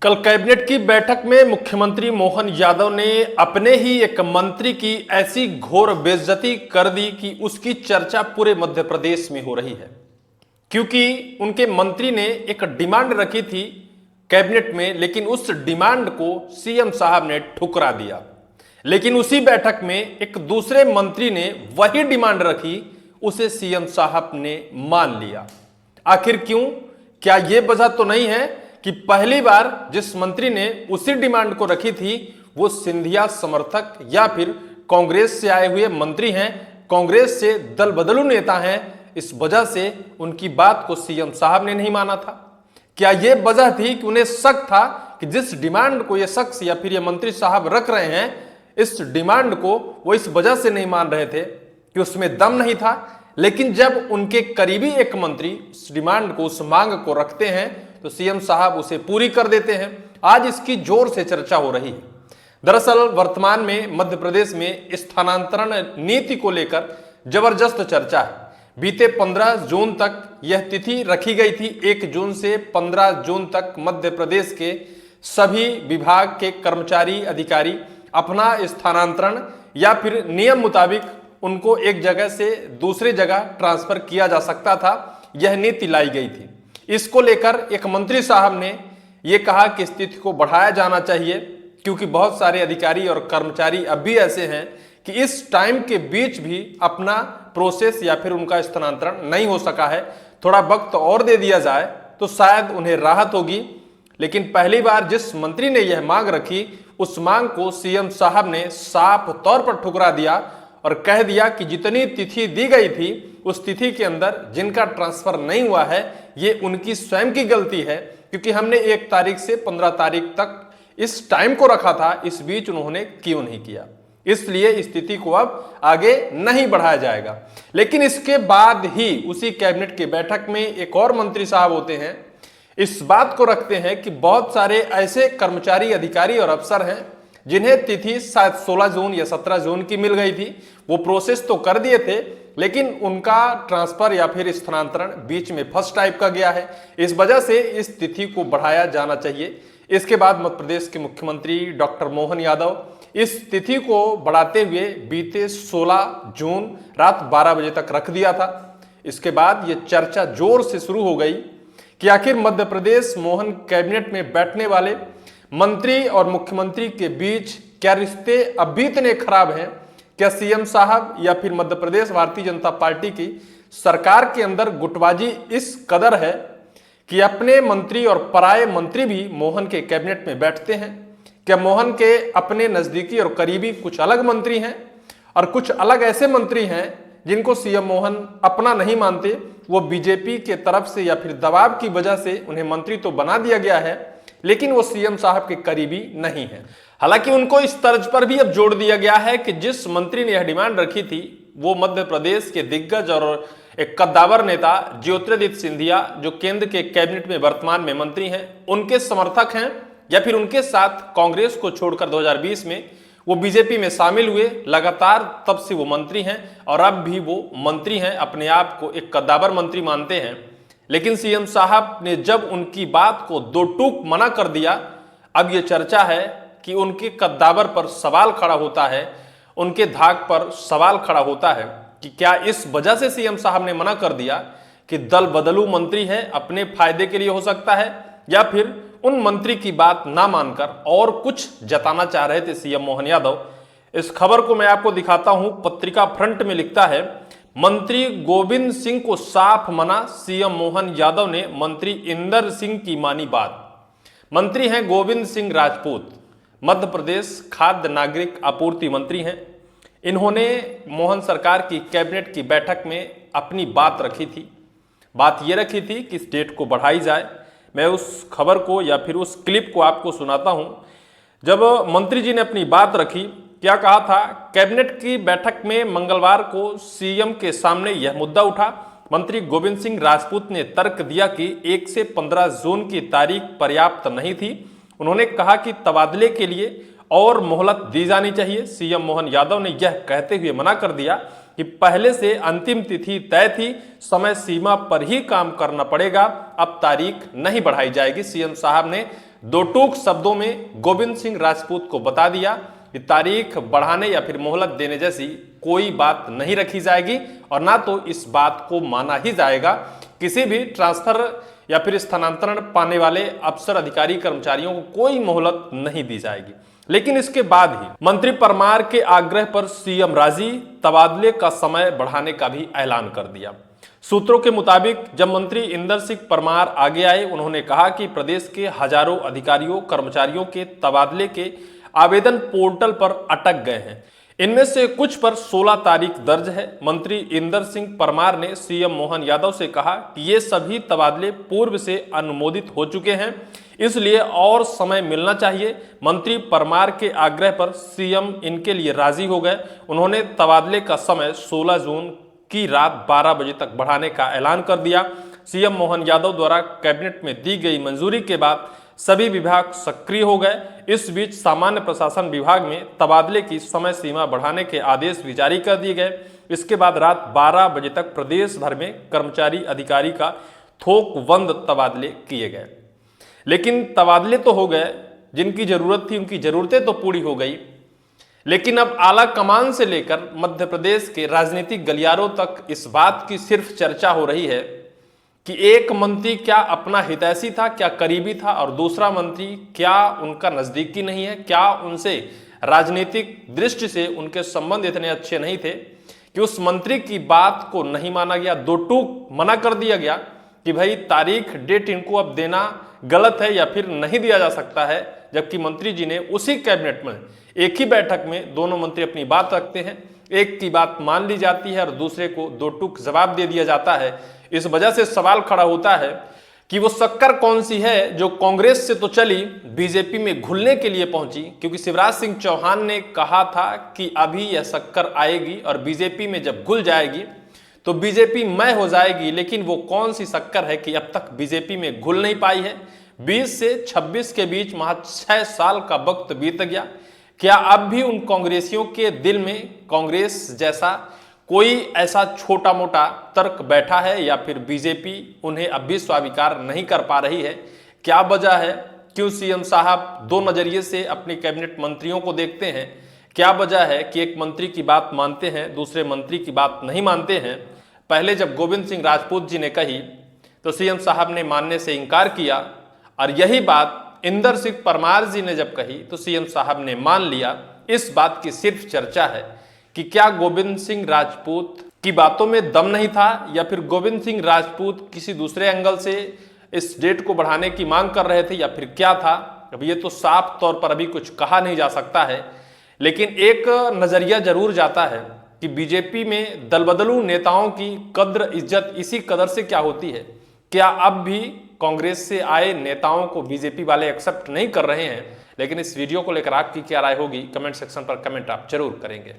कल कैबिनेट की बैठक में मुख्यमंत्री मोहन यादव ने अपने ही एक मंत्री की ऐसी घोर बेइज्जती कर दी कि उसकी चर्चा पूरे मध्य प्रदेश में हो रही है। क्योंकि उनके मंत्री ने एक डिमांड रखी थी कैबिनेट में, लेकिन उस डिमांड को सीएम साहब ने ठुकरा दिया। लेकिन उसी बैठक में एक दूसरे मंत्री ने वही डिमांड रखी, उसे सीएम साहब ने मान लिया। आखिर क्यों? क्या यह वजह तो नहीं है कि पहली बार जिस मंत्री ने उसी डिमांड को रखी थी वो सिंधिया समर्थक या फिर कांग्रेस से आए हुए मंत्री हैं, कांग्रेस से दल बदलू नेता हैं, इस वजह से उनकी बात को सीएम साहब ने नहीं माना था? क्या यह वजह थी कि उन्हें शक था कि जिस डिमांड को ये शख्स या फिर ये मंत्री साहब रख रहे हैं, इस डिमांड को वो इस वजह से नहीं मान रहे थे कि उसमें दम नहीं था? लेकिन जब उनके करीबी एक मंत्री उस डिमांड को, उस मांग को रखते हैं तो सीएम साहब उसे पूरी कर देते हैं। आज इसकी जोर से चर्चा हो रही है। दरअसल वर्तमान में मध्य प्रदेश में स्थानांतरण नीति को लेकर जबरदस्त चर्चा है। बीते 15 जून तक यह तिथि रखी गई थी। 1 जून से 15 जून तक मध्य प्रदेश के सभी विभाग के कर्मचारी अधिकारी अपना स्थानांतरण या फिर नियम मुताबिक उनको एक जगह से दूसरी जगह ट्रांसफर किया जा सकता था। यह नीति लाई गई थी। इसको लेकर एक मंत्री साहब ने यह कहा कि स्थिति को बढ़ाया जाना चाहिए, क्योंकि बहुत सारे अधिकारी और कर्मचारी अब भी ऐसे हैं कि इस टाइम के बीच भी अपना प्रोसेस या फिर उनका स्थानांतरण नहीं हो सका है। थोड़ा वक्त और दे दिया जाए तो शायद उन्हें राहत होगी। लेकिन पहली बार जिस मंत्री ने यह मांग रखी, उस मांग को सीएम साहब ने साफ तौर पर ठुकरा दिया और कह दिया कि जितनी तिथि दी गई थी उस तिथि के अंदर जिनका ट्रांसफर नहीं हुआ है, ये उनकी स्वयं की गलती है, क्योंकि हमने 1 तारीख से 15 तारीख तक इस टाइम को रखा था, इस बीच उन्होंने क्यों नहीं किया। इसलिए इस तिथि को अब आगे नहीं बढ़ाया जाएगा। लेकिन इसके बाद ही उसी कैबिनेट की बैठक में एक और मंत्री साहब होते हैं, इस बात को रखते हैं कि बहुत सारे ऐसे कर्मचारी, अधिकारी और अफसर हैं जिन्हें तिथि शायद 16 जून या 17 जून की मिल गई थी। वो प्रोसेस तो कर दिए थे, लेकिन उनका ट्रांसफर या फिर स्थानांतरण बीच में फर्स्ट टाइप का गया है। इस वजह से इस तिथि को बढ़ाया जाना चाहिए। इसके बाद मध्य प्रदेश के मुख्यमंत्री डॉक्टर मोहन यादव इस तिथि को बढ़ाते हुए बीते 16 जून रात 12 बजे तक रख दिया था। इसके बाद ये चर्चा जोर से शुरू हो गई कि आखिर मध्य प्रदेश मोहन कैबिनेट में बैठने वाले मंत्री और मुख्यमंत्री के बीच क्या रिश्ते अब भी इतने खराब हैं? क्या सीएम साहब या फिर मध्य प्रदेश भारतीय जनता पार्टी की सरकार के अंदर गुटबाजी इस कदर है कि अपने मंत्री और पराये मंत्री भी मोहन के कैबिनेट में बैठते हैं? क्या मोहन के अपने नजदीकी और करीबी कुछ अलग मंत्री हैं और कुछ अलग ऐसे मंत्री हैं जिनको सीएम मोहन अपना नहीं मानते? वो बीजेपी के तरफ से या फिर दबाव की वजह से उन्हें मंत्री तो बना दिया गया है, लेकिन वो सीएम साहब के करीबी नहीं है। हालांकि उनको इस तर्ज पर भी अब जोड़ दिया गया है कि जिस मंत्री ने यह डिमांड रखी थी वो मध्य प्रदेश के दिग्गज और एक कद्दावर नेता ज्योतिरादित्य सिंधिया, जो केंद्र के कैबिनेट में वर्तमान में मंत्री हैं, उनके समर्थक हैं या फिर उनके साथ कांग्रेस को छोड़कर 2020 में वो बीजेपी में शामिल हुए। लगातार तब से वो मंत्री हैं और अब भी वो मंत्री हैं, अपने आप को एक कद्दावर मंत्री मानते हैं। लेकिन सीएम साहब ने जब उनकी बात को दो टूक मना कर दिया, अब ये चर्चा है कि उनके कद्दावर पर सवाल खड़ा होता है, उनके धाक पर सवाल खड़ा होता है कि क्या इस वजह से सीएम साहब ने मना कर दिया कि दल बदलू मंत्री है, अपने फायदे के लिए हो सकता है, या फिर उन मंत्री की बात ना मानकर और कुछ जताना चाह रहे थे सीएम मोहन यादव। इस खबर को मैं आपको दिखाता हूं। पत्रिका फ्रंट में लिखता है, मंत्री गोविंद सिंह को साफ मना, सीएम मोहन यादव ने मंत्री इंदर सिंह की मानी बात। मंत्री हैं गोविंद सिंह राजपूत, मध्य प्रदेश खाद्य नागरिक आपूर्ति मंत्री हैं। इन्होंने मोहन सरकार की कैबिनेट की बैठक में अपनी बात रखी थी। बात यह रखी थी कि इस डेट को बढ़ाई जाए। मैं उस खबर को या फिर उस क्लिप को आपको सुनाता हूं। जब मंत्री जी ने अपनी बात रखी, क्या कहा था? कैबिनेट की बैठक में मंगलवार को सीएम के सामने यह मुद्दा उठा। मंत्री गोविंद सिंह राजपूत ने तर्क दिया कि 1 से 15 जून की तारीख पर्याप्त नहीं थी। उन्होंने कहा कि तबादले के लिए और मोहलत दी जानी चाहिए। सीएम मोहन यादव ने यह कहते हुए मना कर दिया कि पहले से अंतिम तिथि तय थी, समय सीमा पर ही काम करना पड़ेगा, अब तारीख नहीं बढ़ाई जाएगी। सीएम साहब ने दो टूक शब्दों में गोविंद सिंह राजपूत को बता दिया कि तारीख बढ़ाने या फिर मोहलत देने जैसी कोई बात नहीं रखी जाएगी और ना तो इस बात को माना ही जाएगा। किसी भी ट्रांसफर या फिर स्थानांतरण पाने वाले अफसर, अधिकारी, कर्मचारियों को कोई मोहलत नहीं दी जाएगी। लेकिन इसके बाद ही मंत्री परमार के आग्रह पर सीएम राजी तबादले का समय बढ़ाने का भी ऐलान कर दिया। सूत्रों के मुताबिक जब मंत्री इंदर सिंह परमार आगे आए, उन्होंने कहा कि प्रदेश के हजारों अधिकारियों, कर्मचारियों के तबादले के आवेदन पोर्टल पर अटक गए हैं। इनमें से कुछ पर 16 तारीख दर्ज है। मंत्री इंदर सिंह परमार ने सीएम मोहन यादव से कहा कि ये सभी तबादले पूर्व से अनुमोदित हो चुके हैं, इसलिए और समय मिलना चाहिए। मंत्री परमार के आग्रह पर सीएम इनके लिए राजी हो गए। उन्होंने तबादले का समय 16 जून की रात 12 बजे तक बढ़ाने का ऐलान कर दिया। सीएम मोहन यादव द्वारा कैबिनेट में दी गई मंजूरी के बाद सभी विभाग सक्रिय हो गए। इस बीच सामान्य प्रशासन विभाग में तबादले की समय सीमा बढ़ाने के आदेश भी जारी कर दिए गए। इसके बाद रात 12 बजे तक प्रदेश भर में कर्मचारी, अधिकारी का थोकबंद तबादले किए गए। लेकिन तबादले तो हो गए, जिनकी जरूरत थी उनकी जरूरतें तो पूरी हो गई, लेकिन अब आला कमान से लेकर मध्य प्रदेश के राजनीतिक गलियारों तक इस बात की सिर्फ चर्चा हो रही है कि एक मंत्री क्या अपना हितैषी था, क्या करीबी था, और दूसरा मंत्री क्या उनका नजदीकी नहीं है, क्या उनसे राजनीतिक दृष्टि से उनके संबंध इतने अच्छे नहीं थे कि उस मंत्री की बात को नहीं माना गया, दो टूक मना कर दिया गया कि भाई तारीख, डेट इनको अब देना गलत है या फिर नहीं दिया जा सकता है। जबकि मंत्री जी ने उसी कैबिनेट में एक ही बैठक में दोनों मंत्री अपनी बात रखते हैं, एक की बात मान ली जाती है और दूसरे को दो टूक जवाब दे दिया जाता है। इस वजह से सवाल खड़ा होता है कि वो शक्कर कौन सी है जो कांग्रेस से तो चली, बीजेपी में घुलने के लिए पहुंची। क्योंकि शिवराज सिंह चौहान ने कहा था कि अभी यह शक्कर आएगी और बीजेपी में जब घुल जाएगी तो बीजेपी मय हो जाएगी। लेकिन वो कौन सी शक्कर है कि अब तक बीजेपी में घुल नहीं पाई है। 20 से 26 के बीच महज 6 साल का वक्त बीत गया। क्या अब भी उन कांग्रेसियों के दिल में कांग्रेस जैसा कोई ऐसा छोटा मोटा तर्क बैठा है या फिर बीजेपी उन्हें अब भी स्वीकार नहीं कर पा रही है? क्या वजह है? क्यों सीएम साहब दो नजरिए से अपने कैबिनेट मंत्रियों को देखते हैं? क्या वजह है कि एक मंत्री की बात मानते हैं, दूसरे मंत्री की बात नहीं मानते हैं? पहले जब गोविंद सिंह राजपूत जी ने कही तो सीएम साहब ने मानने से इनकार किया, और यही बात इंदर सिंह परमार जी ने जब कही तो सीएम साहब ने मान लिया। इस बात की सिर्फ चर्चा है कि क्या गोविंद सिंह राजपूत की बातों में दम नहीं था या फिर गोविंद सिंह राजपूत किसी दूसरे एंगल से इस डेट को बढ़ाने की मांग कर रहे थे या फिर क्या था? अब ये तो साफ तौर पर अभी कुछ कहा नहीं जा सकता है। लेकिन एक नजरिया जरूर जाता है कि बीजेपी में दलबदलू नेताओं की कद्र इज्जत इसी कदर से क्या होती है। क्या अब भी कांग्रेस से आए नेताओं को बीजेपी वाले एक्सेप्ट नहीं कर रहे हैं? लेकिन इस वीडियो को लेकर आपकी क्या राय होगी, कमेंट सेक्शन पर कमेंट आप जरूर करेंगे।